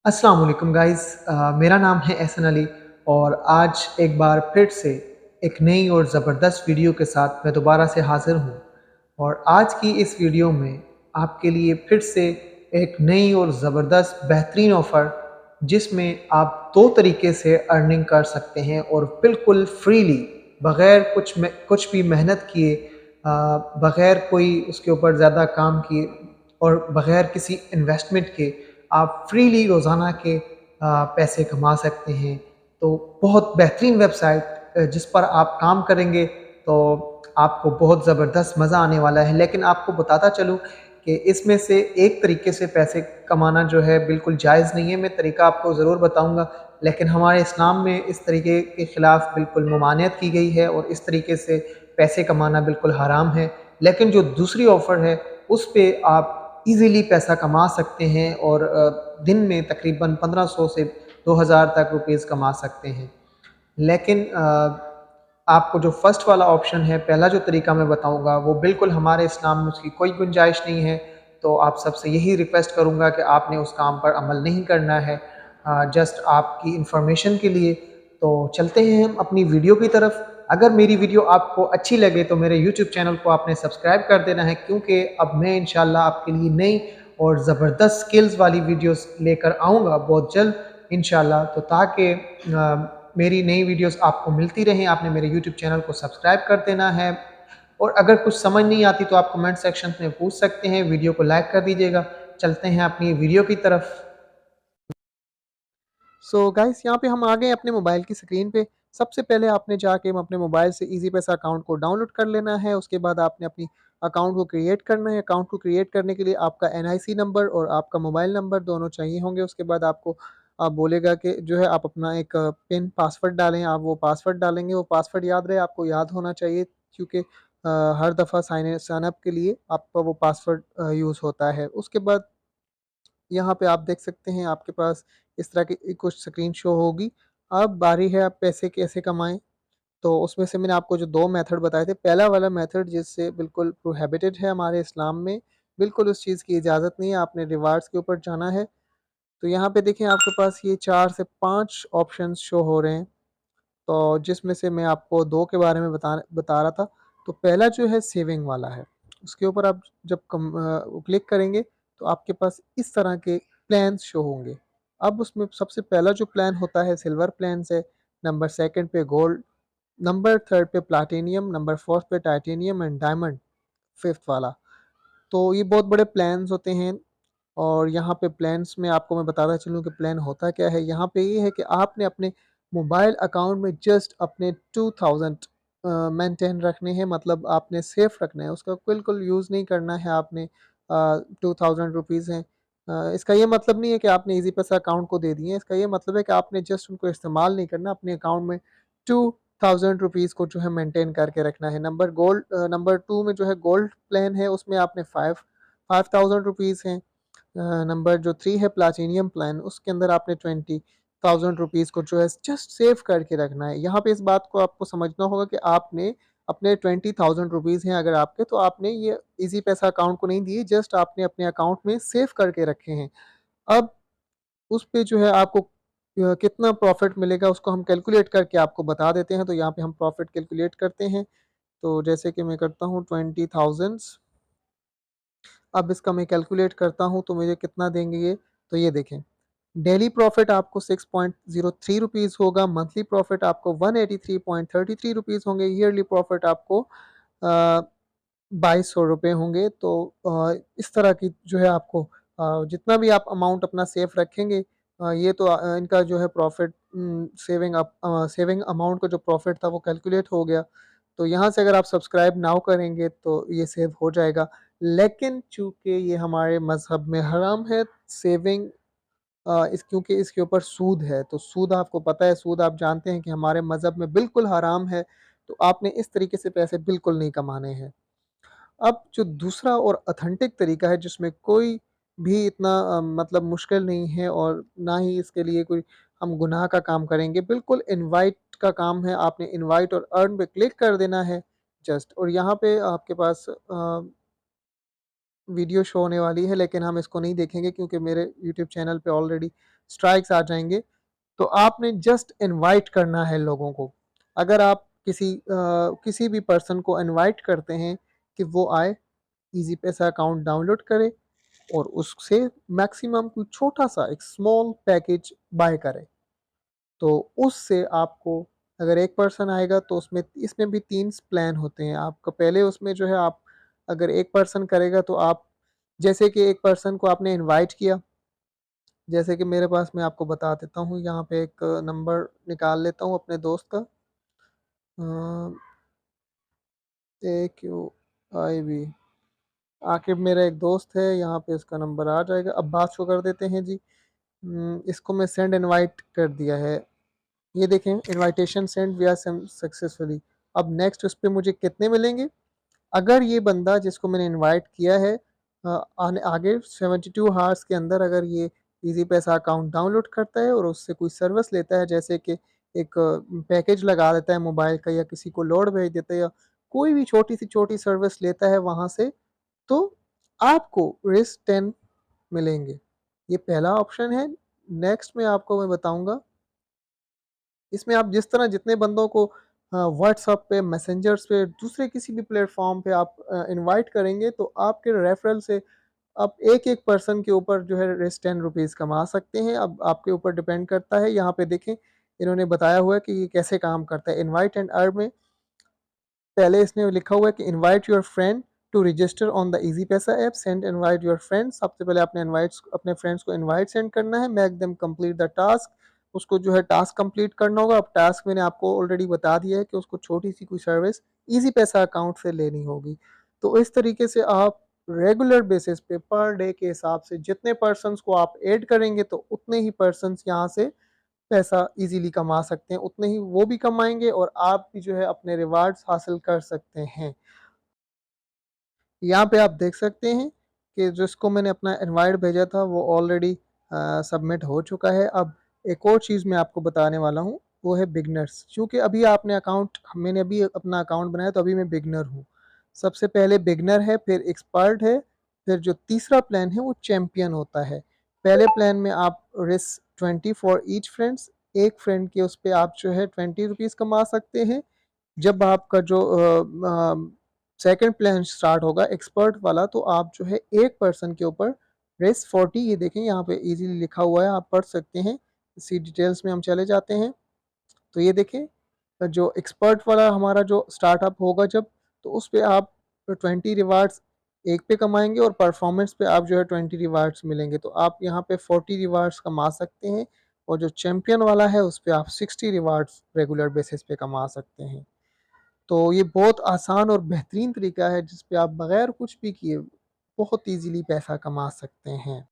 अस्सलाम वालेकुम गाइस। मेरा नाम है एहसन अली और आज एक बार फिर से एक नई और ज़बरदस्त वीडियो के साथ मैं दोबारा से हाज़िर हूँ। और आज की इस वीडियो में आपके लिए फिर से एक नई और ज़बरदस्त बेहतरीन ऑफ़र, जिसमें आप दो तरीके से अर्निंग कर सकते हैं और बिल्कुल फ्रीली, बग़ैर कुछ भी मेहनत किए, बग़ैर कोई उसके ऊपर ज़्यादा काम किए और बग़ैर किसी इन्वेस्टमेंट के आप फ्रीली रोज़ाना के पैसे कमा सकते हैं। तो बहुत बेहतरीन वेबसाइट, जिस पर आप काम करेंगे तो आपको बहुत ज़बरदस्त मज़ा आने वाला है। लेकिन आपको बताता चलूँ कि इसमें से एक तरीके से पैसे कमाना जो है बिल्कुल जायज़ नहीं है। मैं तरीका आपको ज़रूर बताऊँगा, लेकिन हमारे इस्लाम में इस तरीके के ख़िलाफ़ बिल्कुल ममानियत की गई है और इस तरीके से पैसे कमाना बिल्कुल हराम है। लेकिन जो दूसरी ऑफ़र है, उस पे आप ईज़िली पैसा कमा सकते हैं और दिन में तकरीबन 1500 से 2000 तक रुपीज़ कमा सकते हैं। लेकिन आपको जो फ़र्स्ट वाला ऑप्शन है, पहला जो तरीका मैं बताऊँगा, वो बिल्कुल हमारे इस्लाम में उसकी कोई गुंजाइश नहीं है। तो आप सबसे यही रिक्वेस्ट करूँगा कि आपने उस काम पर अमल नहीं करना है। जस्ट आपकी इन्फॉर्मेशन के लिए। तो चलते हैं हम अपनी वीडियो की तरफ। अगर मेरी वीडियो आपको अच्छी लगे तो मेरे यूट्यूब चैनल को आपने सब्सक्राइब कर देना है, क्योंकि अब मैं इंशाल्लाह आपके लिए नई और ज़बरदस्त स्किल्स वाली वीडियोस लेकर आऊँगा बहुत जल्द इंशाल्लाह। तो ताकि मेरी नई वीडियोस आपको मिलती रहें, आपने मेरे यूट्यूब चैनल को सब्सक्राइब कर देना है। और अगर कुछ समझ नहीं आती तो आप कमेंट सेक्शन में पूछ सकते हैं। वीडियो को लाइक कर दीजिएगा। चलते हैं अपनी वीडियो की तरफ। सो गाइस, यहाँ पे हम आ गए अपने मोबाइल की स्क्रीन पे। सबसे पहले आपने जाके अपने मोबाइल से ईज़ी पैसा अकाउंट को डाउनलोड कर लेना है। उसके बाद आपने अपनी अकाउंट को क्रिएट करना है। अकाउंट को क्रिएट करने के लिए आपका एनआईसी नंबर और आपका मोबाइल नंबर दोनों चाहिए होंगे। उसके बाद आपको बोलेगा कि जो है आप अपना एक पिन पासवर्ड डालें। आप वो पासवर्ड डालेंगे, वो पासवर्ड याद रहे, आपको याद होना चाहिए, क्योंकि हर दफ़ा साइन अप के लिए आपका वो पासवर्ड यूज़ होता है। उसके बाद यहाँ पे आप देख सकते हैं आपके पास इस तरह की कुछ स्क्रीन शो होगी। अब बारी है आप पैसे कैसे कमाएँ। तो उसमें से मैंने आपको जो 2 मेथड बताए थे, पहला वाला मेथड जिससे बिल्कुल प्रोहिबिटेड है हमारे इस्लाम में, बिल्कुल उस चीज़ की इजाज़त नहीं है, आपने रिवार्ड्स के ऊपर जाना है। तो यहाँ पे देखें आपके पास ये 4 से 5 ऑप्शंस शो हो रहे हैं। तो जिसमें से मैं आपको 2 के बारे में बता रहा था। तो पहला जो है सेविंग वाला है। उसके ऊपर आप जब क्लिक करेंगे तो आपके पास इस तरह के प्लान्स शो होंगे। अब उसमें सबसे पहला जो प्लान होता है सिल्वर प्लान है, नंबर सेकंड पे गोल्ड, नंबर थर्ड पे प्लैटिनियम, नंबर फोर्थ पे टाइटेनियम एंड डायमंड, फिफ्थ वाला। तो ये बहुत बड़े प्लान्स होते हैं। और यहाँ पे प्लान्स में आपको मैं बताता चलूँ कि प्लान होता क्या है। यहाँ पे ये है कि आपने अपने मोबाइल अकाउंट में जस्ट अपने 2000 मेंटेन रखने हैं, मतलब आपने सेफ रखना है, उसका बिल्कुल यूज़ नहीं करना है आपने। 2000 रुपीज़ हैं। इसका ये मतलब नहीं है कि आपने इजी पैसा अकाउंट को दे दिए हैं। इसका ये मतलब है कि आपने जस्ट उनको इस्तेमाल नहीं करना, अपने अकाउंट में 2000 रुपीज़ को जो है मेंटेन करके रखना है। नंबर टू में जो है गोल्ड प्लान है, उसमें आपने 5000 रुपीज़ हैं। नंबर जो थ्री है प्लाटिनियम प्लान, उसके अंदर आपने 20,000 रुपीज़ को जो है जस्ट सेव करके रखना है। यहाँ पे इस बात को आपको समझना होगा कि आपने अपने 20,000 रुपीज़ हैं अगर आपके, तो आपने ये इजी पैसा अकाउंट को नहीं दिए, जस्ट आपने अपने अकाउंट में सेव करके रखे हैं। अब उस पे जो है आपको कितना प्रॉफिट मिलेगा उसको हम कैलकुलेट करके आपको बता देते हैं। तो यहाँ पे हम प्रॉफिट कैलकुलेट करते हैं। तो जैसे कि मैं करता हूँ 20,000। अब इसका मैं कैलकुलेट करता हूँ तो मुझे कितना देंगे ये। तो ये देखें, डेली प्रॉफिट आपको 6.03 रुपीज़ होगा, मंथली प्रॉफिट आपको 183.33 रुपीज़ होंगे, ईयरली प्रॉफिट आपको 2200 रुपये होंगे। तो इस तरह की जो है आपको जितना भी आप अमाउंट अपना सेफ रखेंगे, ये तो इनका जो है प्रॉफिट, सेविंग अमाउंट का जो प्रॉफिट था वो कैलकुलेट हो गया। तो यहाँ से अगर आप सब्सक्राइब नाउ करेंगे तो ये सेव हो जाएगा। लेकिन चूँकि ये हमारे मज़हब में हराम है सेविंग, क्योंकि इसके ऊपर सूद है। तो सूद आपको पता है, सूद आप जानते हैं कि हमारे मज़हब में बिल्कुल हराम है। तो आपने इस तरीके से पैसे बिल्कुल नहीं कमाने हैं। अब जो दूसरा और ऑथेंटिक तरीका है, जिसमें कोई भी इतना मतलब मुश्किल नहीं है और ना ही इसके लिए कोई हम गुनाह का काम करेंगे, बिल्कुल इनवाइट का काम है। आपने इनवाइट और अर्न पे क्लिक कर देना है जस्ट, और यहाँ पे आपके पास वीडियो शो होने वाली है, लेकिन हम इसको नहीं देखेंगे क्योंकि मेरे यूट्यूब चैनल पे ऑलरेडी स्ट्राइक्स आ जाएंगे। तो आपने जस्ट इनवाइट करना है लोगों को। अगर आप किसी भी पर्सन को इनवाइट करते हैं कि वो आए, इजी पैसा अकाउंट डाउनलोड करे और उससे मैक्सिमम कोई छोटा सा एक स्मॉल पैकेज बाय करे, तो उससे आपको, अगर एक पर्सन आएगा तो उसमें इसमें भी 3 प्लान होते हैं आपका। पहले उसमें जो है आप अगर एक पर्सन करेगा तो आप, जैसे कि एक पर्सन को आपने इनवाइट किया, जैसे कि मेरे पास, मैं आपको बता देता हूँ, यहाँ पे एक नंबर निकाल लेता हूँ अपने दोस्त का, AQIB, आकिब मेरा एक दोस्त है, यहाँ पे इसका नंबर आ जाएगा। अब बात को कर देते हैं जी। इसको मैं सेंड इनवाइट कर दिया है, ये देखें invitation send we are successfully. अब नेक्स्ट उस पर मुझे कितने मिलेंगे? अगर ये बंदा जिसको मैंने इनवाइट किया है आगे 72 हार्स के अंदर अगर ये इजी पैसा अकाउंट डाउनलोड करता है और उससे कोई सर्विस लेता है, जैसे कि एक पैकेज लगा देता है मोबाइल का, या किसी को लोड भेज देता है, या कोई भी छोटी सी छोटी सर्विस लेता है वहाँ से, तो आपको रिस्क 10 मिलेंगे। ये पहला ऑप्शन है। नेक्स्ट में आपको मैं बताऊंगा, इसमें आप जिस तरह जितने बंदों को व्हाट्सएप पे, मैसेंजर्स पे, दूसरे किसी भी प्लेटफॉर्म पे आप इनवाइट करेंगे, तो आपके रेफरल से आप एक एक पर्सन के ऊपर जो है रेस 10 रुपीज़ कमा सकते हैं। अब आपके ऊपर डिपेंड करता है। यहाँ पे देखें इन्होंने बताया हुआ है कि ये कैसे काम करता है। इनवाइट एंड अर्न में पहले इसने लिखा हुआ है कि invite your friend to register on the easy Paisa app, send invite your friend. सबसे पहले आपने अपने फ्रेंड्स को इनवाइट सेंड करना है, make them complete the task, उसको जो है टास्क कंप्लीट करना होगा। अब टास्क मैंने आपको ऑलरेडी बता दिया है कि उसको छोटी सी कोई सर्विस इजी पैसा अकाउंट से लेनी होगी। तो इस तरीके से आप रेगुलर बेसिस पे पर डे के हिसाब से जितने पर्सनस को आप ऐड करेंगे, तो उतने ही पर्सनस यहाँ से पैसा इजीली कमा सकते हैं, उतने ही वो भी कमाएंगे और आप भी जो है अपने रिवार्ड्स हासिल कर सकते हैं। यहाँ पे आप देख सकते हैं कि जिसको मैंने अपना इनवाइट भेजा था वो ऑलरेडी सबमिट हो चुका है। अब एक और चीज़ मैं आपको बताने वाला हूँ, वो है बिगनर्स। क्योंकि अभी आपने अकाउंट, मैंने अभी अपना अकाउंट बनाया तो अभी मैं बिगनर हूँ। सबसे पहले बिगनर है, फिर एक्सपर्ट है, फिर जो तीसरा प्लान है वो चैम्पियन होता है। पहले प्लान में आप रिस्क 20 फॉर ईच फ्रेंड्स, एक फ्रेंड के उस पर आप जो है 20 रुपीज़ कमा सकते हैं। जब आपका जो सेकंड प्लान स्टार्ट होगा एक्सपर्ट वाला, तो आप जो है एक पर्सन के ऊपर रेस 40, ये देखें यहाँ पे इजीली लिखा हुआ है, आप पढ़ सकते हैं। इसी डिटेल्स में हम चले जाते हैं, तो ये देखें जो एक्सपर्ट वाला हमारा जो स्टार्टअप होगा जब, तो उस पे आप 20 रिवार्ड्स एक पे कमाएंगे और परफॉर्मेंस पे आप जो है 20 रिवार्ड्स मिलेंगे, तो आप यहाँ पे 40 रिवार्ड्स कमा सकते हैं। और जो चैम्पियन वाला है उस पर आप 60 रिवार्ड्स रेगुलर बेसिस पे कमा सकते हैं। तो ये बहुत आसान और बेहतरीन तरीका है जिस पे आप बगैर कुछ भी किए बहुत इजीली पैसा कमा सकते हैं।